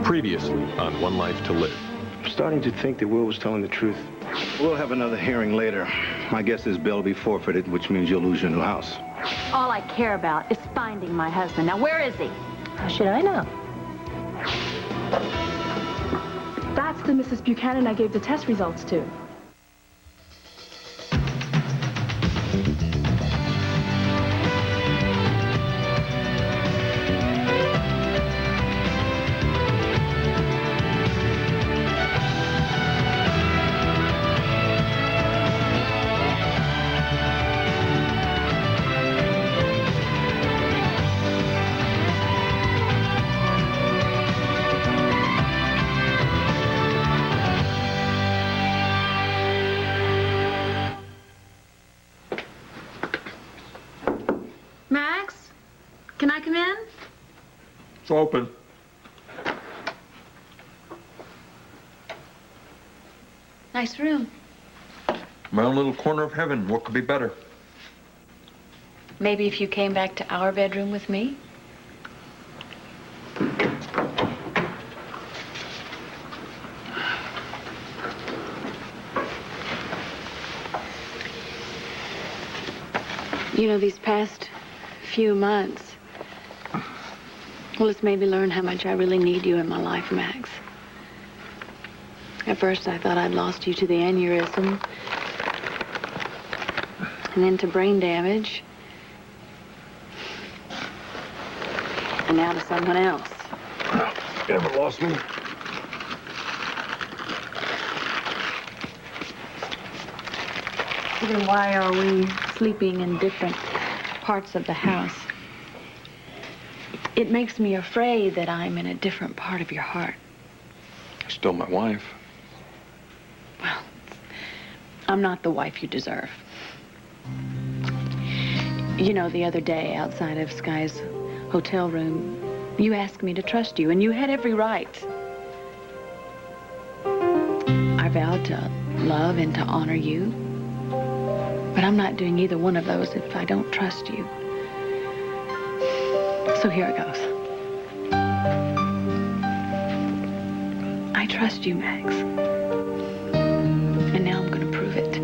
Previously on One Life to Live. I'm starting to think that Will was telling the truth. We'll have another hearing later. My guess is bail will be forfeited, which means you'll lose your new house. All I care about is finding my husband. Now, where is he? How should I know? That's the Mrs. Buchanan I gave the test results to. Max, can I come in? It's open. Nice room. My own little corner of heaven. What could be better? Maybe if you came back to our bedroom with me? You know, these past few months, well, it's made me learn how much I really need you in my life, Max. At first, I thought I'd lost you to the aneurysm, and then to brain damage, and now to someone else. You never lost me. Then why are we sleeping in different parts of the house? It makes me afraid that I'm in a different part of your heart. You're still my wife. Well, I'm not the wife you deserve. You know, the other day outside of Sky's hotel room, you asked me to trust you, and you had every right. I vowed to love and to honor you. But I'm not doing either one of those if I don't trust you. So here it goes. I trust you, Max. And now I'm going to prove it.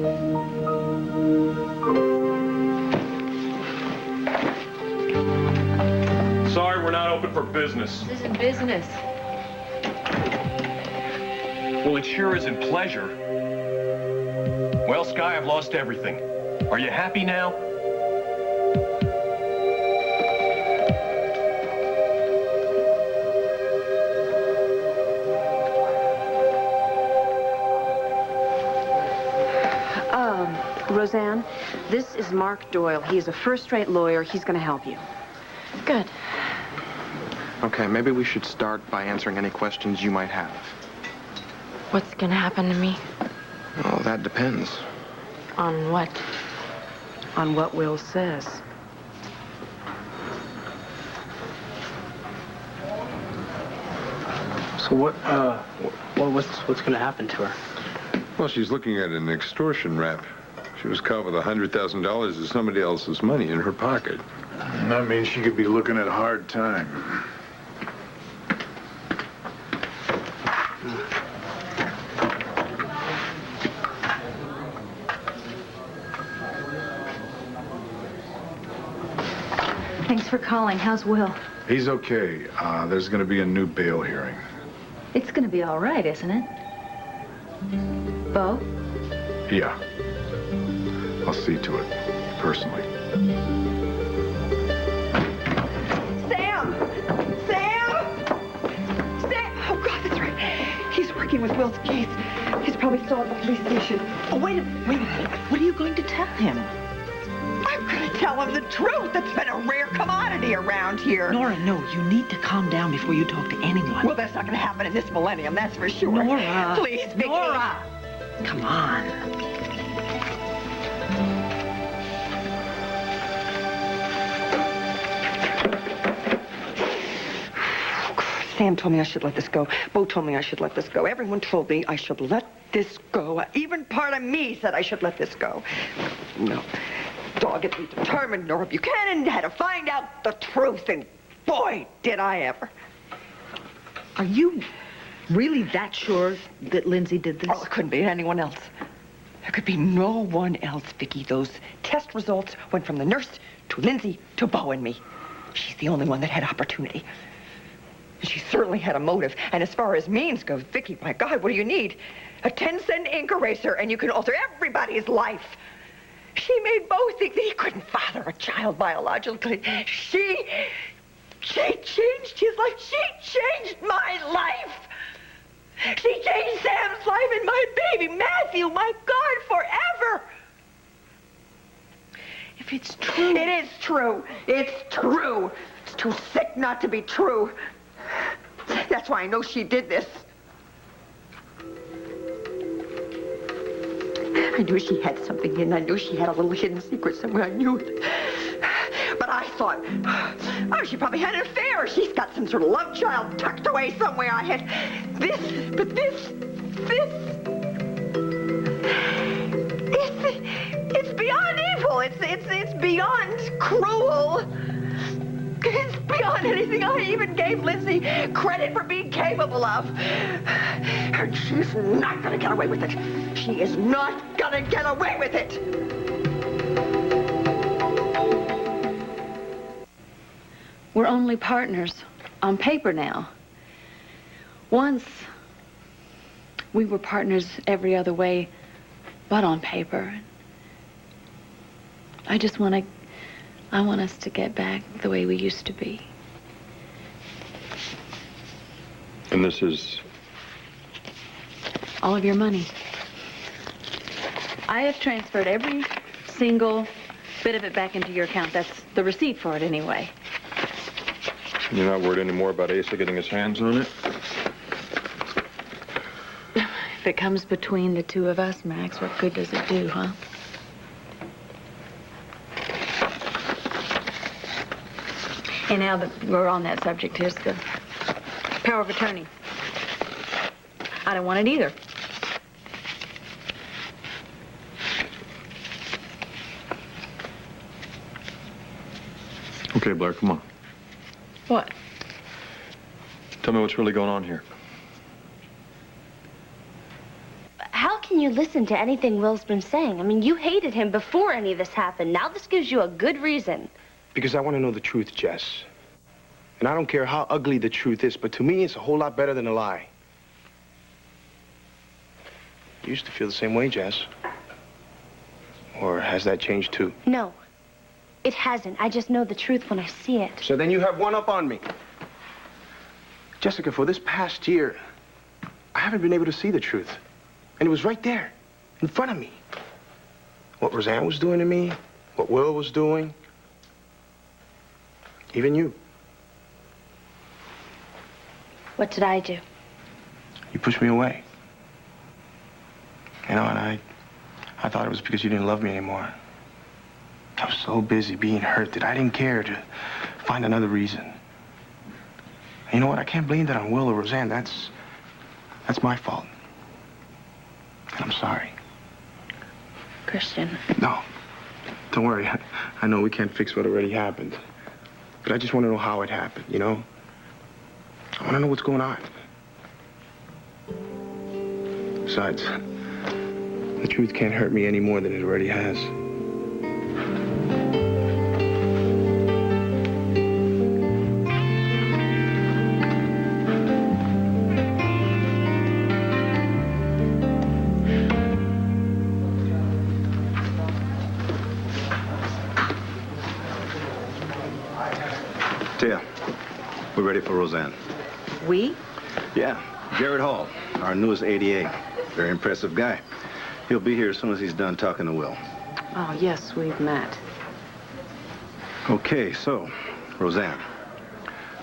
Sorry, we're not open for business. This isn't business. Well, it sure isn't pleasure. Well, Sky, I've lost everything. Are you happy now? Roseanne, this is Mark Doyle. He's a first-rate lawyer. He's going to help you. Good. Okay, maybe we should start by answering any questions you might have. What's going to happen to me? Oh, that depends. On what? On what Will says. So what's going to happen to her? Well, she's looking at an extortion rap. She was caught with $100,000 of somebody else's money in her pocket. That means she could be looking at a hard time. Thanks for calling. How's Will? He's okay. There's going to be a new bail hearing. It's going to be all right, isn't it? Bo? Yeah. I'll see to it, personally. Sam! Sam! Sam! Oh, God, that's right. He's working with Will's case. He's probably still at the police station. Oh, wait a minute. What are you going to tell him? I'm going to tell him the truth. That's been a rare commodity around here. Nora, no. You need to calm down before you talk to anyone. Well, that's not going to happen in this millennium, that's for sure. Nora. Please, Vicky. Nora. Come on. Sam told me I should let this go. Bo told me I should let this go. Everyone told me I should let this go. Even part of me said I should let this go. No. Doggedly determined Nora Buchanan had to find out the truth, and boy, did I ever. Are you really that sure that Lindsay did this? Oh, it couldn't be anyone else. There could be no one else, Vicki. Those test results went from the nurse to Lindsay to Beau and me. She's the only one that had opportunity. She certainly had a motive. And as far as means go, Vicki, my God, what do you need? A 10-cent ink eraser and you can alter everybody's life. She made Beau think that he couldn't father a child biologically. She changed his life. She changed my life. She changed Sam's life and my baby, Matthew, my God, forever. If it's true... It is true. It's true. It's too sick not to be true. That's why I know she did this. I knew she had something hidden. I knew she had a little hidden secret somewhere. I knew it. But I thought, oh, she probably had an affair. Or she's got some sort of love child tucked away somewhere. I had this, but this. It's beyond evil. It's beyond cruel. It's beyond anything I even gave Lindsay credit for being capable of. And she's not gonna get away with it. She is not gonna get away with it. We're only partners on paper now. Once, we were partners every other way, but on paper. I want us to get back the way we used to be. And this is... all of your money. I have transferred every single bit of it back into your account. That's the receipt for it anyway. You're not worried anymore about Asa getting his hands on it? If it comes between the two of us, Max, what good does it do, huh? And now that we're on that subject, here's the power of attorney. I don't want it either. Okay, Blair, come on. What? Tell me what's really going on here. How can you listen to anything Will's been saying? I mean, you hated him before any of this happened. Now this gives you a good reason. Because I want to know the truth, Jess. And I don't care how ugly the truth is, but to me, it's a whole lot better than a lie. You used to feel the same way, Jess. Or has that changed too? No, it hasn't. I just know the truth when I see it. So then you have one up on me. Jessica, for this past year, I haven't been able to see the truth. And it was right there, in front of me. What Roseanne was doing to me, what Will was doing, even you. What did I do? You pushed me away. You know, and I thought it was because you didn't love me anymore. I was so busy being hurt that I didn't care to find another reason. And you know what? I can't blame that on Will or Roseanne. That's my fault. And I'm sorry. Christian. No. Don't worry. I know we can't fix what already happened. But I just want to know how it happened, you know? I want to know what's going on. Besides, the truth can't hurt me any more than it already has. Tia, we're ready for Roseanne. We? Yeah, Jared Hall, our newest ADA. Very impressive guy. He'll be here as soon as he's done talking to Will. Oh, yes, we've met. Okay, so, Roseanne,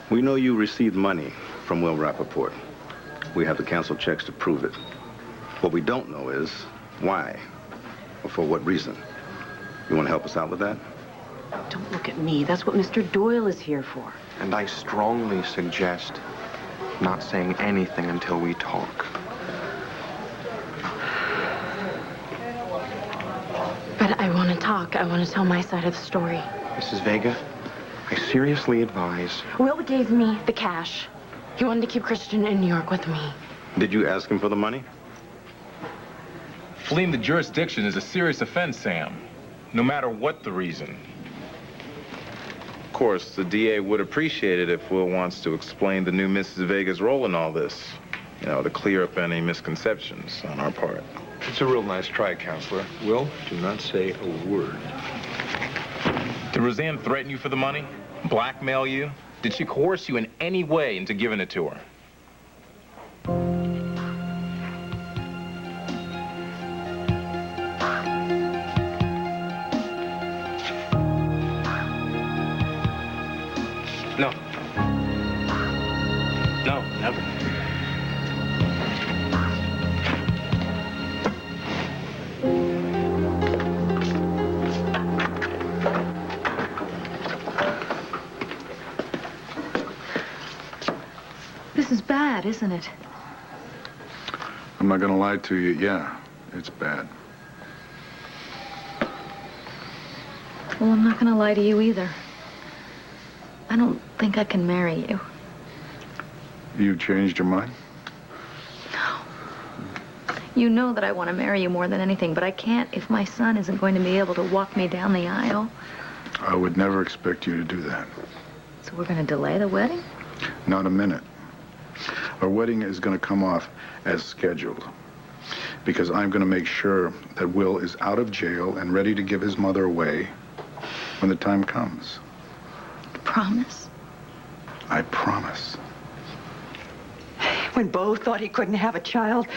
we know you received money from Will Rappaport. We have the canceled checks to prove it. What we don't know is why, or for what reason. You want to help us out with that? Don't look at me. That's what Mr. Doyle is here for. And I strongly suggest not saying anything until we talk. But I want to talk. I want to tell my side of the story. Mrs. Vega, I seriously advise... Will gave me the cash. He wanted to keep Christian in New York with me. Did you ask him for the money? Fleeing the jurisdiction is a serious offense, Sam. No matter what the reason. Of course, the DA would appreciate it if Will wants to explain the new Mrs. Vega's role in all this. You know, to clear up any misconceptions on our part. It's a real nice try, Counselor. Will, do not say a word. Did Roseanne threaten you for the money? Blackmail you? Did she coerce you in any way into giving it to her? No. No, never. This is bad, isn't it? I'm not gonna lie to you. Yeah, it's bad. Well, I'm not gonna lie to you either. I don't think I can marry you. You changed your mind? You know that I want to marry you more than anything, but I can't if my son isn't going to be able to walk me down the aisle. I would never expect you to do that. So we're going to delay the wedding? Not a minute. Our wedding is going to come off as scheduled because I'm going to make sure that Will is out of jail and ready to give his mother away when the time comes. Promise? I promise. When Bo thought he couldn't have a child,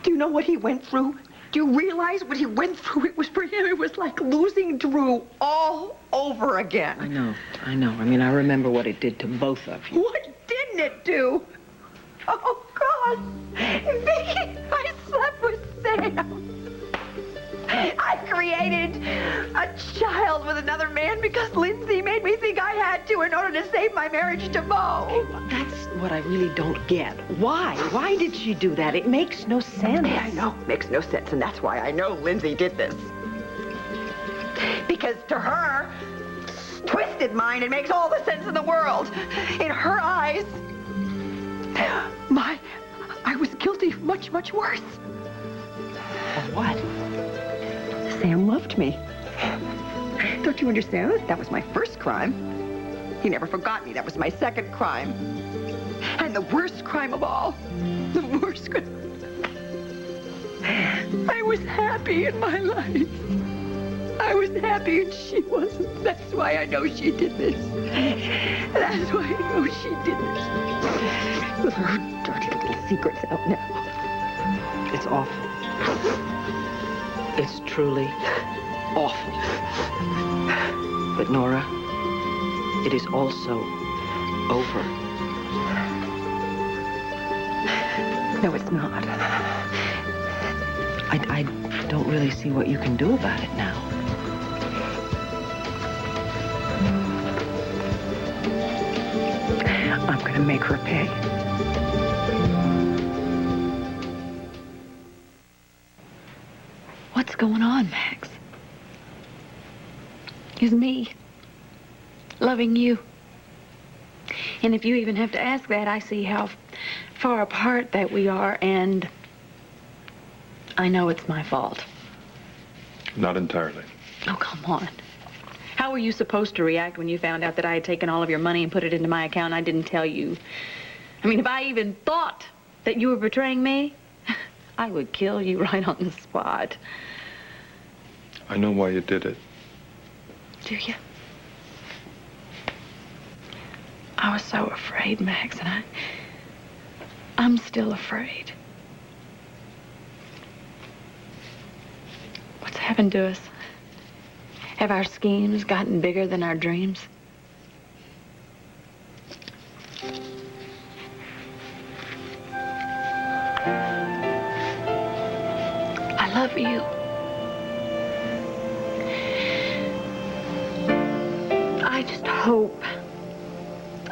do you know what he went through? Do you realize what he went through? It was for him, it was like losing Drew all over again. I know. I mean, I remember what it did to both of you. What didn't it do? Oh, God. Vicky, I slept with Sam. I created a child with another man because Lindsay made me think I had to in order to save my marriage to Bo. Okay, well, that's what I really don't get. Why? Why did she do that? It makes no sense. I know, it makes no sense, and that's why I know Lindsay did this. Because to her, twisted mind, it makes all the sense in the world. In her eyes, I was guilty of much, much worse. Of what? Sam loved me. Don't you understand? That was my first crime. He never forgot me. That was my second crime. And the worst crime of all, the worst crime. I was happy in my life. I was happy and she wasn't. That's why I know she did this. That's why I know she did this. With her dirty little secrets out now. It's awful. It's truly awful. But Nora, it is also over. No, it's not. I don't really see what you can do about it now. I'm going to make her pay. What's going on, Max? Is me loving you. And if you even have to ask that, I see how far apart that we are, and I know it's my fault. Not entirely. Oh, come on. How were you supposed to react when you found out that I had taken all of your money and put it into my account and I didn't tell you? I mean, if I even thought that you were betraying me, I would kill you right on the spot. I know why you did it. Do you? I was so afraid, Max, and I'm still afraid. What's happened to us? Have our schemes gotten bigger than our dreams? I love you. I just hope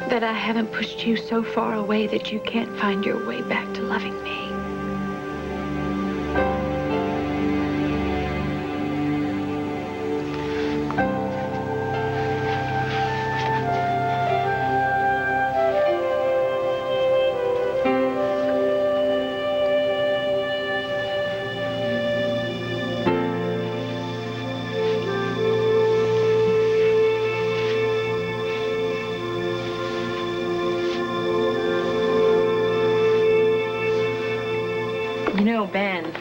that I haven't pushed you so far away that you can't find your way back to loving me. You know, Ben,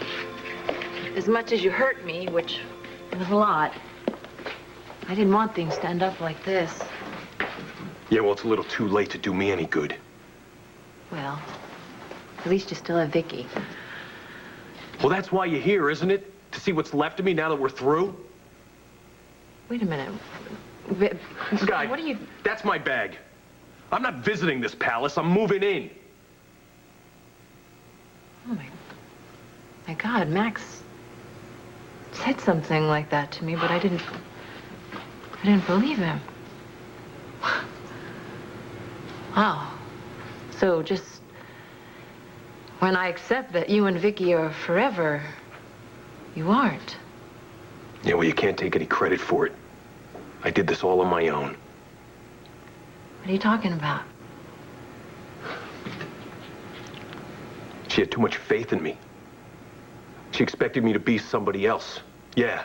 as much as you hurt me, which was a lot, I didn't want things to end up like this. Yeah, well, it's a little too late to do me any good. Well, at least you still have Vicky. Well, that's why you're here, isn't it? To see what's left of me now that we're through? Wait a minute. Guy, what are you... That's my bag. I'm not visiting this palace. I'm moving in. Oh, my God, Max said something like that to me, but I didn't believe him. Wow. So just when I accept that you and Vicky are forever, you aren't. Yeah, well, you can't take any credit for it. I did this all on my own. What are you talking about? She had too much faith in me. She expected me to be somebody else. Yeah,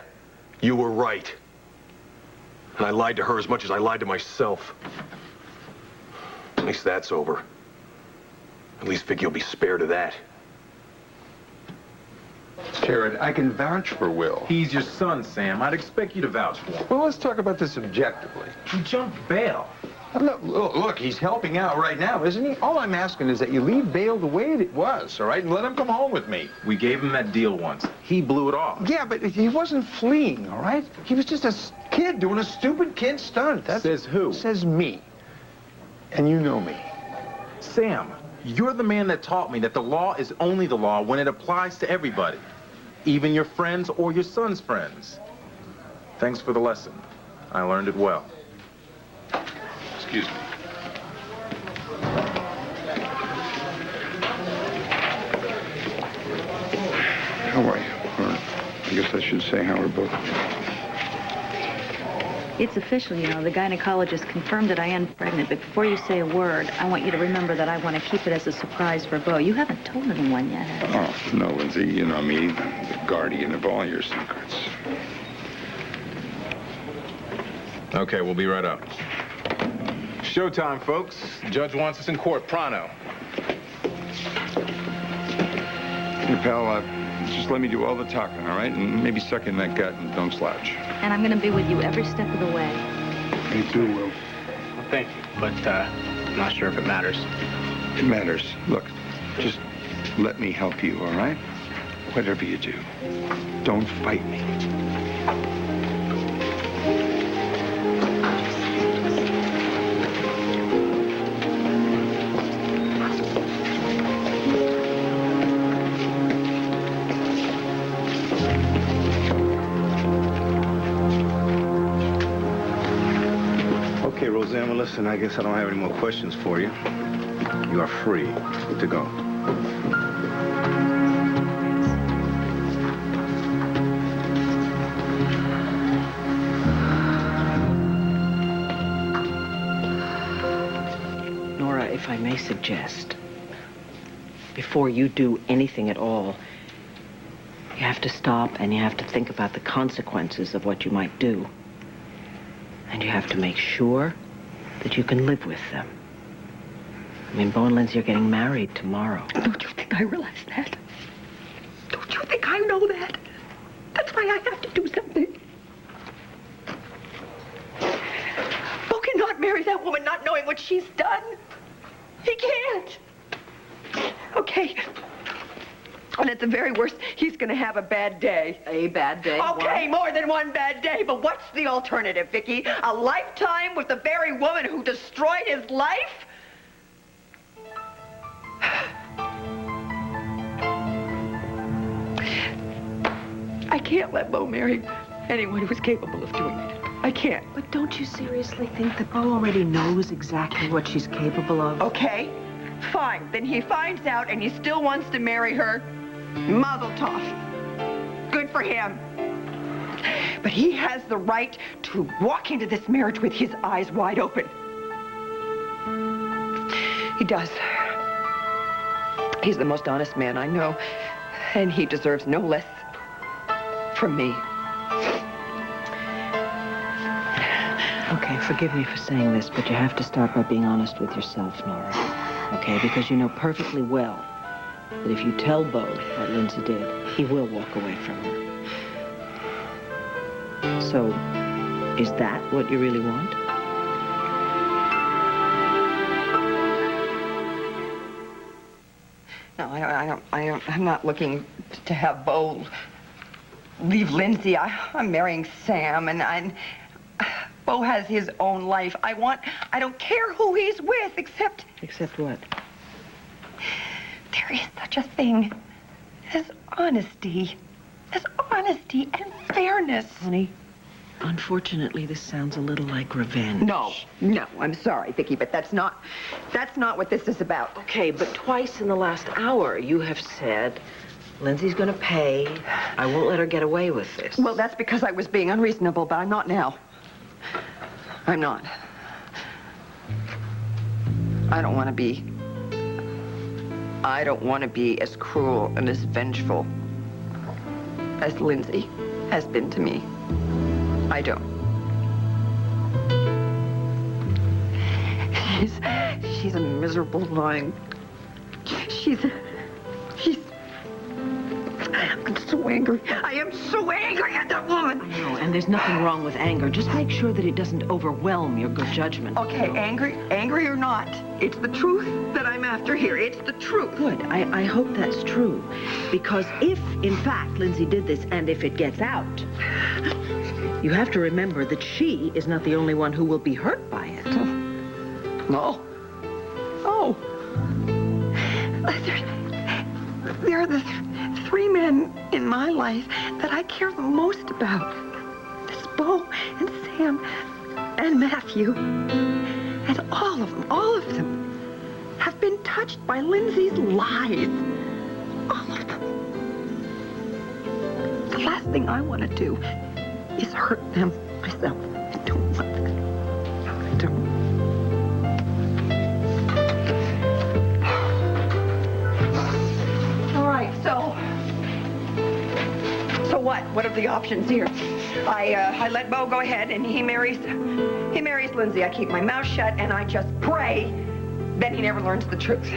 you were right. And I lied to her as much as I lied to myself. At least that's over. At least Vicky will be spared of that. Jared, I can vouch for Will. He's your son, Sam. I'd expect you to vouch for him. Well, let's talk about this objectively. He jumped bail. Look, he's helping out right now, isn't he? All I'm asking is that you leave bail the way it was, all right? And let him come home with me. We gave him that deal once. He blew it off. Yeah, but he wasn't fleeing, all right? He was just a kid doing a stupid kid stunt. Says who? Says me. And you know me. Sam, you're the man that taught me that the law is only the law when it applies to everybody, even your friends or your son's friends. Thanks for the lesson. I learned it well. Excuse me. How are you? Or I guess I should say how are both of you. It's official, you know. The gynecologist confirmed that I am pregnant, but before you say a word, I want you to remember that I want to keep it as a surprise for Bo. You haven't told anyone yet, have you? Oh, no, Lindsay. You know me, the guardian of all your secrets. Okay, we'll be right up. Showtime, folks. The judge wants us in court pronto. Hey, pal, just let me do all the talking, all right? And maybe suck in that gut and don't slouch. And I'm going to be with you every step of the way. Me too, Will. Well, thank you, but I'm not sure if it matters. It matters. Look, just let me help you, all right? Whatever you do, don't fight me. Okay, Roseanne, well, listen, I guess I don't have any more questions for you. You are free to go. Nora, if I may suggest, before you do anything at all, you have to stop and you have to think about the consequences of what you might do. And you have to make sure that you can live with them. I mean, Bo and Lindsay are getting married tomorrow. Don't you think I realize that? Don't you think I know that? That's why I have to do something. Bo cannot marry that woman not knowing what she's done. He can't. Okay. And at the very worst, he's going to have a bad day. A bad day? Okay, more than one bad day. But what's the alternative, Vicky? A lifetime with the very woman who destroyed his life? I can't let Bo marry anyone who's capable of doing it. I can't. But don't you seriously think that Bo already knows exactly what she's capable of? Okay, fine. Then he finds out and he still wants to marry her. Mazel tov. Good for him. But he has the right to walk into this marriage with his eyes wide open. He does. He's the most honest man I know, and he deserves no less from me. Okay, forgive me for saying this, but you have to start by being honest with yourself, Nora. Okay, because you know perfectly well that if you tell Bo what Lindsay did, he will walk away from her. So, is that what you really want? No, I'm not looking to have Bo leave Lindsay. I'm marrying Sam, and Bo has his own life. I don't care who he's with, except... Except what? There is such a thing as honesty. As honesty and fairness. Honey, unfortunately, this sounds a little like revenge. No, I'm sorry, Vicki, but that's not what this is about. Okay, but twice in the last hour you have said, Lindsay's gonna pay. I won't let her get away with this. Well, that's because I was being unreasonable, but I'm not now. I'm not. I don't want to be as cruel and as vengeful as Lindsay has been to me. I don't. She's a miserable, lying... I'm so angry. I am so angry at that woman. I know, and there's nothing wrong with anger. Just make sure that it doesn't overwhelm your good judgment. Okay, angry or not, it's the truth that I'm after here. It's the truth. Good. I hope that's true. Because if, in fact, Lindsay did this, and if it gets out, you have to remember that she is not the only one who will be hurt by it. No. Oh. There are the three men in my life that I care the most about. It's Bo and Sam and Matthew. And all of them have been touched by Lindsay's lies. All of them. The last thing I want to do is hurt them myself. I don't want that. I don't. So what? What are the options here? I let Bo go ahead and he marries Lindsay. I keep my mouth shut and I just pray that he never learns the truth.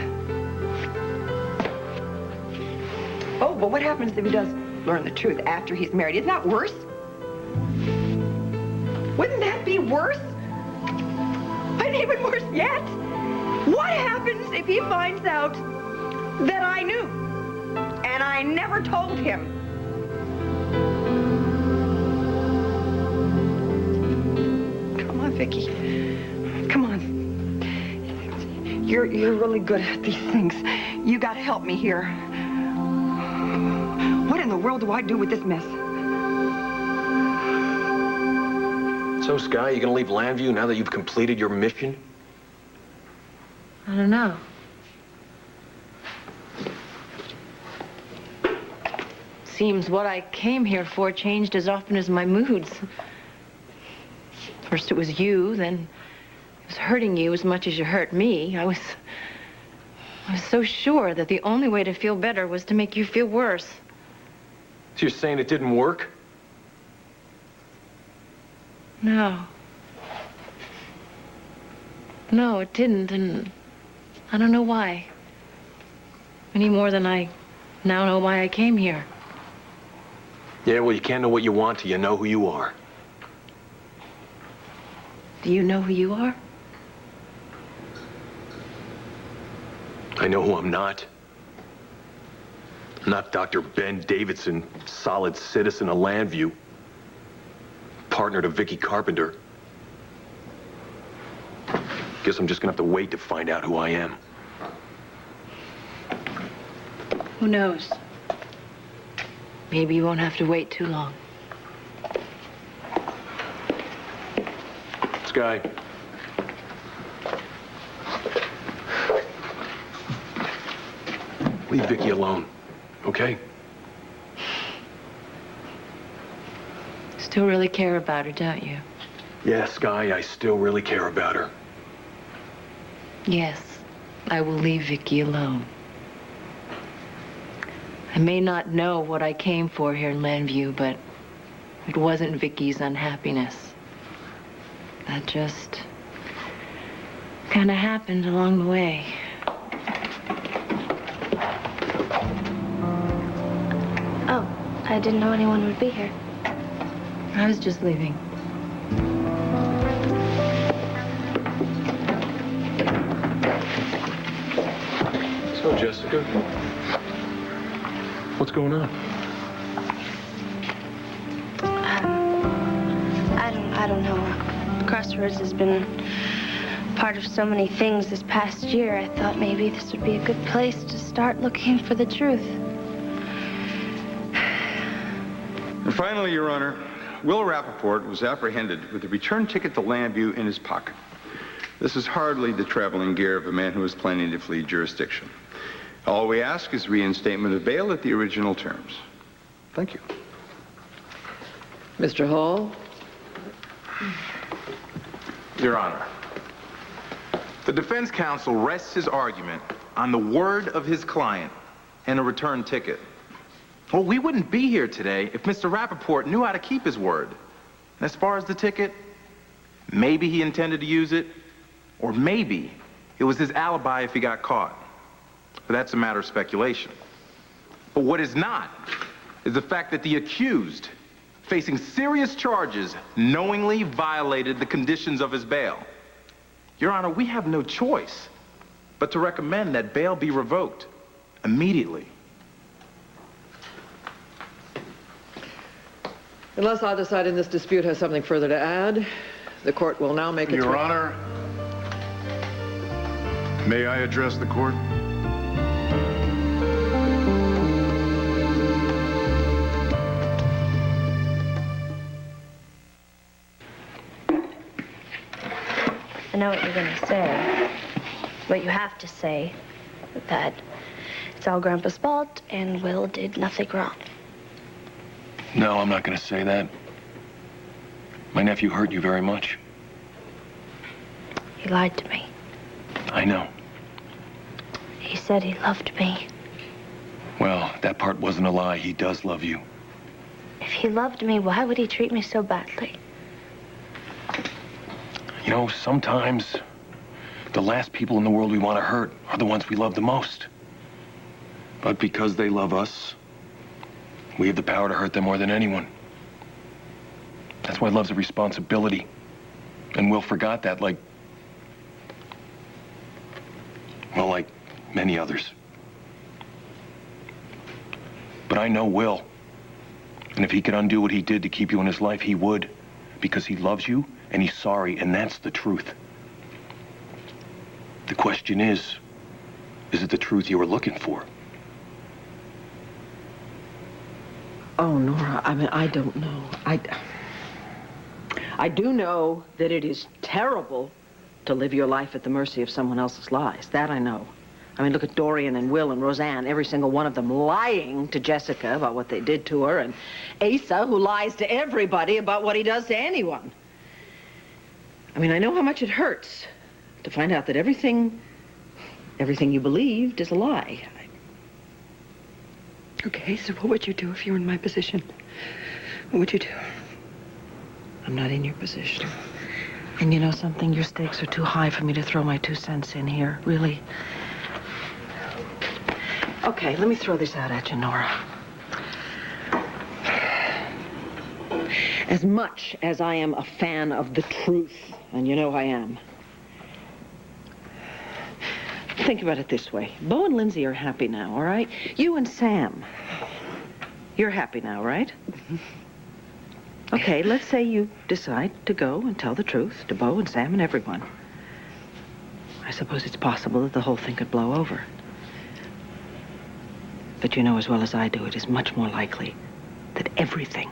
Oh, but what happens if he does learn the truth after he's married? Isn't that worse? Wouldn't that be worse? And even worse yet, what happens if he finds out that I knew and I never told him? Come on, Vicki. Come on. You're really good at these things. You gotta help me here. What in the world do I do with this mess? So, Sky, you gonna leave Landview now that you've completed your mission? I don't know. Seems what I came here for changed as often as my moods. First it was you, then it was hurting you as much as you hurt me. I was so sure that the only way to feel better was to make you feel worse. So you're saying it didn't work? No. No, it didn't, and I don't know why. Any more than I now know why I came here. Yeah, well, you can't know what you want till you know who you are. Do you know who you are? I know who I'm not. I'm not Dr. Ben Davidson, solid citizen of Landview. Partner to Vicki Carpenter. Guess I'm just gonna have to wait to find out who I am. Who knows? Maybe you won't have to wait too long. Sky. Leave Vicki alone, okay? Still really care about her, don't you? Yeah, Sky, I still really care about her. Yes, I will leave Vicki alone. I may not know what I came for here in Landview, but it wasn't Vicki's unhappiness. That just kind of happened along the way. I didn't know anyone would be here. I was just leaving. So, Jessica, what's going on? I don't know. Crossroads has been part of so many things this past year. I thought maybe this would be a good place to start looking for the truth. And finally, Your Honor, Will Rappaport was apprehended with a return ticket to Lambview in his pocket. This is hardly the traveling gear of a man who is planning to flee jurisdiction. All we ask is reinstatement of bail at the original terms. Thank you. Mr. Hall? Your Honor, the defense counsel rests his argument on the word of his client and a return ticket. Well, we wouldn't be here today if Mr. Rappaport knew how to keep his word. And as far as the ticket, maybe he intended to use it, or maybe it was his alibi if he got caught. But that's a matter of speculation. But what is not is the fact that the accused, facing serious charges, knowingly violated the conditions of his bail. Your Honor, we have no choice but to recommend that bail be revoked immediately. Unless either side in this dispute has something further to add, the court will now make its... Your Honor, may I address the court? I know what you're going to say, but you have to say that it's all Grandpa's fault and Will did nothing wrong. No, I'm not going to say that. My nephew hurt you very much. He lied to me. I know. He said he loved me. Well, that part wasn't a lie. He does love you. If he loved me, why would he treat me so badly? You know, sometimes the last people in the world we want to hurt are the ones we love the most. But because they love us, we have the power to hurt them more than anyone. That's why love's a responsibility. And Will forgot that, like many others. But I know Will. And if he could undo what he did to keep you in his life, he would. Because he loves you, and he's sorry, and that's the truth. The question is it the truth you were looking for? Oh, Nora, I mean, I don't know. I do know that it is terrible to live your life at the mercy of someone else's lies. That I know. I mean, look at Dorian and Will and Roseanne, every single one of them lying to Jessica about what they did to her, and Asa, who lies to everybody about what he does to anyone. I mean, I know how much it hurts to find out that everything you believed is a lie. Okay, so what would you do if you were in my position? What would you do? I'm not in your position. And you know something? Your stakes are too high for me to throw my 2 cents in here, really. Okay, let me throw this out at you, Nora. As much as I am a fan of the truth, and you know I am, think about it this way. Bo and Lindsay are happy now, all right? You and Sam, you're happy now, right? Okay, let's say you decide to go and tell the truth to Bo and Sam and everyone. I suppose it's possible that the whole thing could blow over. But you know as well as I do, it is much more likely that everything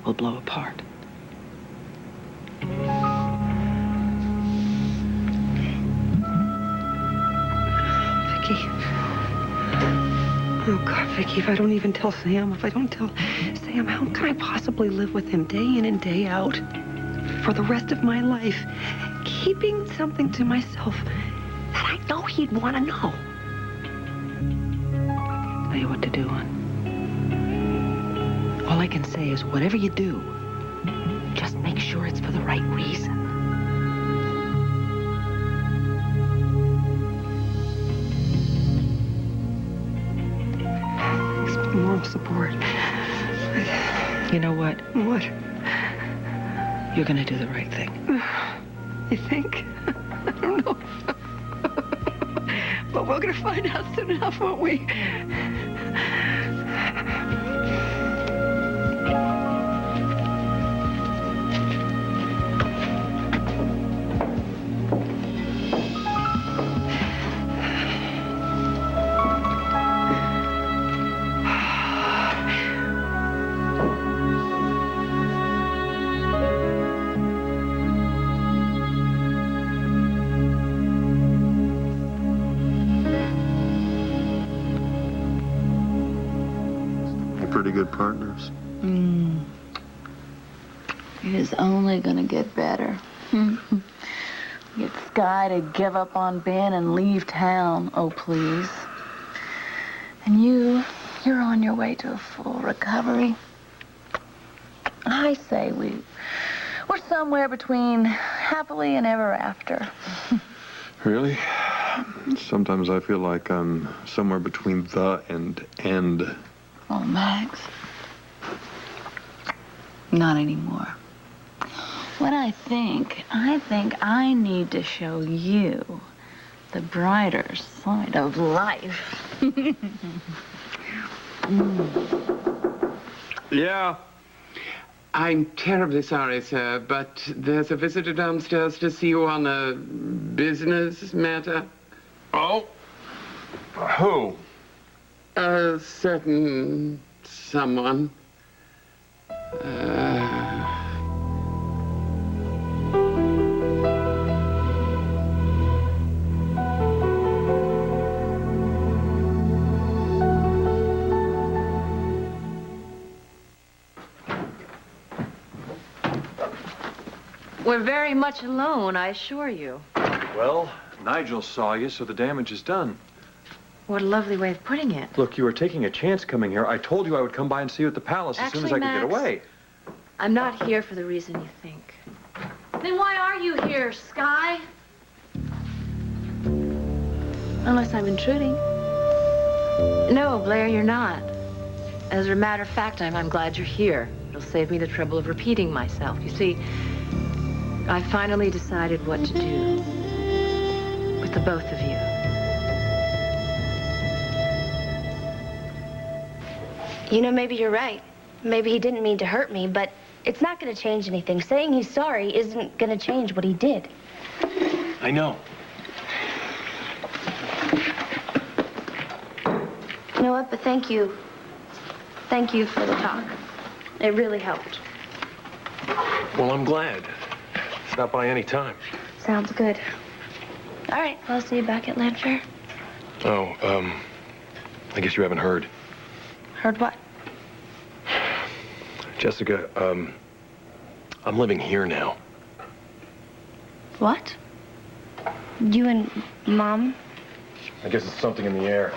will blow apart. Vicky. Oh, God, Vicky, if I don't even tell Sam, if I don't tell Sam, how can I possibly live with him day in and day out for the rest of my life, keeping something to myself that I know he'd want to know? Tell you what to do, hon. All I can say is whatever you do, just make sure it's for the right reason. Thanks for the moral support. You know what? What? You're gonna do the right thing. You think? I don't know. But we're gonna find out soon enough, won't we? Pretty good partners. It is only gonna get better. Get Sky to give up on Ben and leave town, oh please. And you're on your way to a full recovery. I say we're somewhere between happily and ever after. Really? Sometimes I feel like I'm somewhere between the and end. Oh, Max. Not anymore. What I think I need to show you the brighter side of life. Yeah. I'm terribly sorry, sir, but there's a visitor downstairs to see you on a business matter. Oh? Who? A certain someone. We're very much alone, I assure you. Well, Nigel saw you, so the damage is done. What a lovely way of putting it. Look, you were taking a chance coming here. I told you I would come by and see you at the palace as soon as I could get away. I'm not here for the reason you think. Then why are you here, Sky? Unless I'm intruding. No, Blair, you're not. As a matter of fact, I'm glad you're here. It'll save me the trouble of repeating myself. You see, I finally decided what to do with the both of you. You know, maybe you're right. Maybe he didn't mean to hurt me, but it's not going to change anything. Saying he's sorry isn't going to change what he did. I know. You know what? But thank you. Thank you for the talk. It really helped. Well, I'm glad. Stop by any time. Sounds good. All right, well, I'll see you back at Landfair. Oh, I guess you haven't heard. Heard what? Jessica, I'm living here now. What? You and Mom? I guess it's something in the air.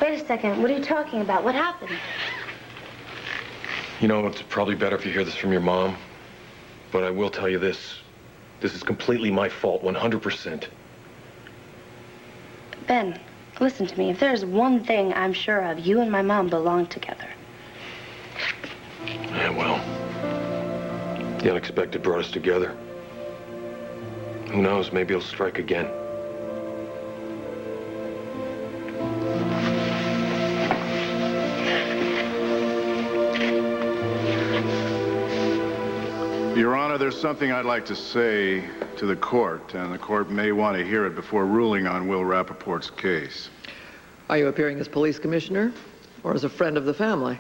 Wait a second. What are you talking about? What happened? You know, it's probably better if you hear this from your mom. But I will tell you this. This is completely my fault, 100%. Ben, listen to me. If there's one thing I'm sure of, you and my mom belong together. Yeah, well, the unexpected brought us together. Who knows, maybe he'll strike again. Your Honor, there's something I'd like to say to the court, and the court may want to hear it before ruling on Will Rappaport's case. Are you appearing as police commissioner or as a friend of the family?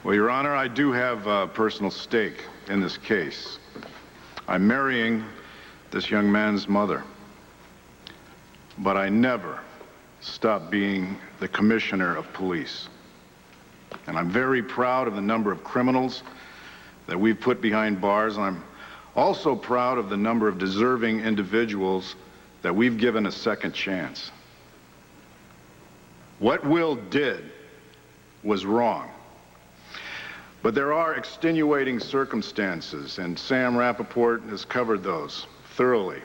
Well, Your Honor, I do have a personal stake in this case. I'm marrying this young man's mother. But I never stopped being the commissioner of police. And I'm very proud of the number of criminals that we've put behind bars, and I'm also proud of the number of deserving individuals that we've given a second chance. What Will did was wrong. But there are extenuating circumstances, and Sam Rappaport has covered those thoroughly.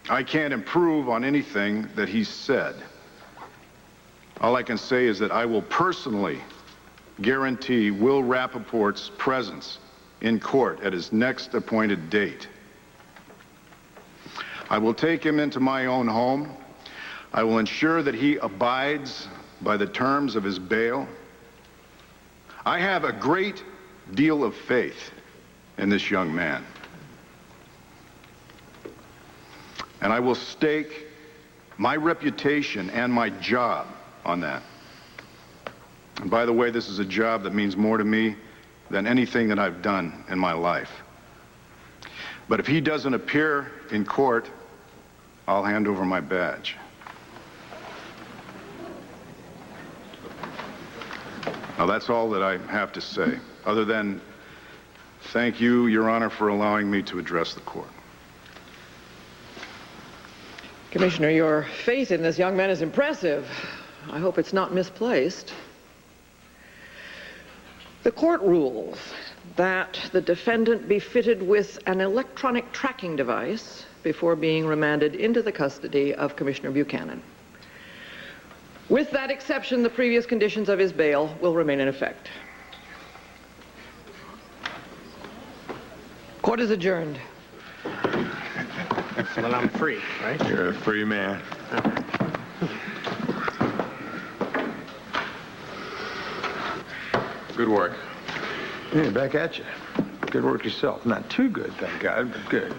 I can't improve on anything that he said. All I can say is that I will personally guarantee Will Rappaport's presence in court at his next appointed date. I will take him into my own home. I will ensure that he abides by the terms of his bail. I have a great deal of faith in this young man. And I will stake my reputation and my job on that. And by the way, this is a job that means more to me than anything that I've done in my life. But if he doesn't appear in court, I'll hand over my badge. Now, that's all that I have to say, other than thank you, Your Honor, for allowing me to address the court. Commissioner, your faith in this young man is impressive. I hope it's not misplaced. The court rules that the defendant be fitted with an electronic tracking device before being remanded into the custody of Commissioner Buchanan. With that exception, the previous conditions of his bail will remain in effect. Court is adjourned. Well, I'm free, right? You're a free man. Good work. Yeah, back at you. Good work yourself. Not too good, thank God, but good.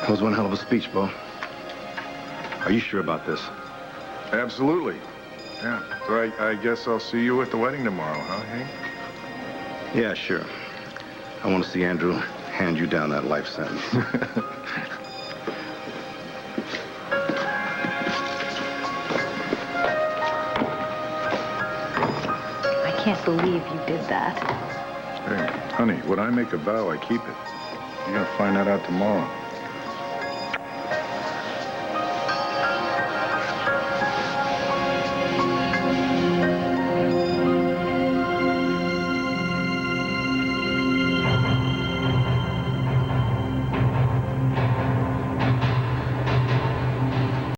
That was one hell of a speech, Bo. Are you sure about this? Absolutely. Yeah. So I guess I'll see you at the wedding tomorrow, huh, Hank? Yeah, sure. I want to see Andrew hand you down that life sentence. I can't believe you did that. Hey, honey, when I make a vow, I keep it. You're gonna find that out tomorrow.